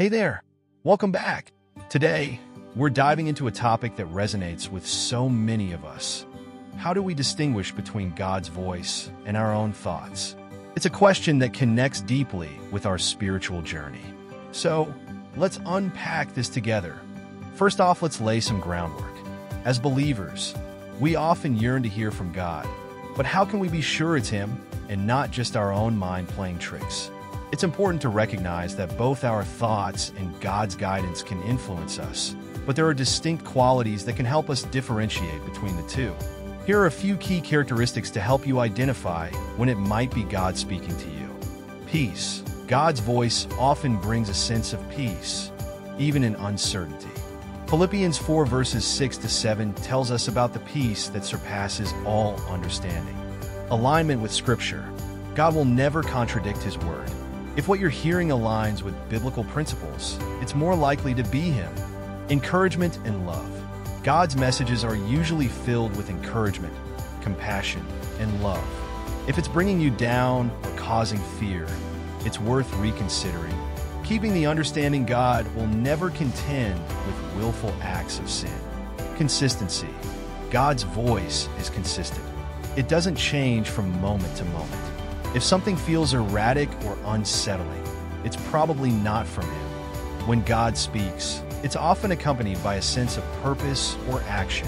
Hey there, welcome back. Today, we're diving into a topic that resonates with so many of us. How do we distinguish between God's voice and our own thoughts? It's a question that connects deeply with our spiritual journey. So, let's unpack this together. First off, let's lay some groundwork. As believers, we often yearn to hear from God, but how can we be sure it's Him and not just our own mind playing tricks? It's important to recognize that both our thoughts and God's guidance can influence us, but there are distinct qualities that can help us differentiate between the two. Here are a few key characteristics to help you identify when it might be God speaking to you. Peace. God's voice often brings a sense of peace, even in uncertainty. Philippians 4 verses 6 to 7 tells us about the peace that surpasses all understanding. Alignment with Scripture. God will never contradict His word. If what you're hearing aligns with biblical principles, it's more likely to be Him. Encouragement and love. God's messages are usually filled with encouragement, compassion, and love. If it's bringing you down or causing fear, it's worth reconsidering. Keeping the understanding God will never contend with willful acts of sin. Consistency. God's voice is consistent. It doesn't change from moment to moment. If something feels erratic or unsettling, it's probably not from Him. When God speaks, it's often accompanied by a sense of purpose or action,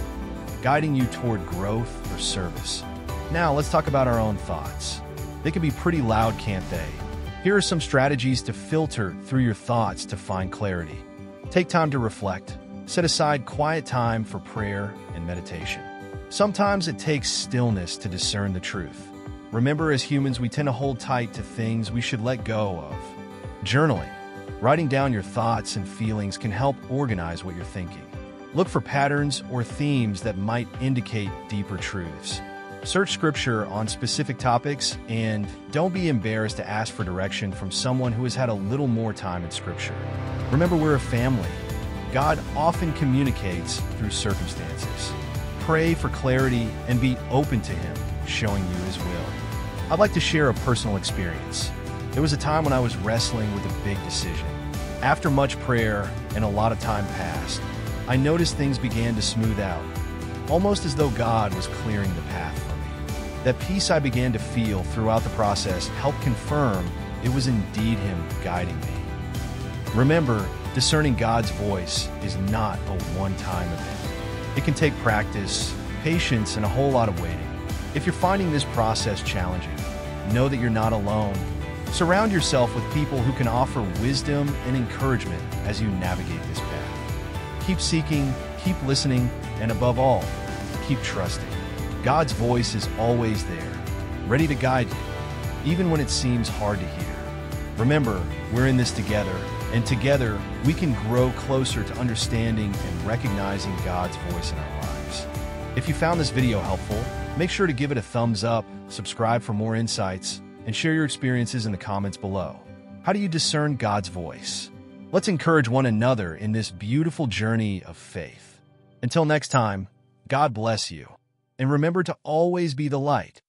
guiding you toward growth or service. Now, let's talk about our own thoughts. They can be pretty loud, can't they? Here are some strategies to filter through your thoughts to find clarity. Take time to reflect. Set aside quiet time for prayer and meditation. Sometimes it takes stillness to discern the truth. Remember, as humans, we tend to hold tight to things we should let go of. Journaling. Writing down your thoughts and feelings can help organize what you're thinking. Look for patterns or themes that might indicate deeper truths. Search Scripture on specific topics, and don't be embarrassed to ask for direction from someone who has had a little more time in Scripture. Remember, we're a family. God often communicates through circumstances. Pray for clarity and be open to Him showing you His will. I'd like to share a personal experience. There was a time when I was wrestling with a big decision. After much prayer and a lot of time passed, I noticed things began to smooth out, almost as though God was clearing the path for me. That peace I began to feel throughout the process helped confirm it was indeed Him guiding me. Remember, discerning God's voice is not a one-time event. It can take practice, patience, and a whole lot of waiting. If you're finding this process challenging, know that you're not alone. Surround yourself with people who can offer wisdom and encouragement as you navigate this path. Keep seeking, keep listening, and above all, keep trusting. God's voice is always there, ready to guide you, even when it seems hard to hear. Remember, we're in this together, and together we can grow closer to understanding and recognizing God's voice in our lives. If you found this video helpful, make sure to give it a thumbs up, subscribe for more insights, and share your experiences in the comments below. How do you discern God's voice? Let's encourage one another in this beautiful journey of faith. Until next time, God bless you, and remember to always be the light.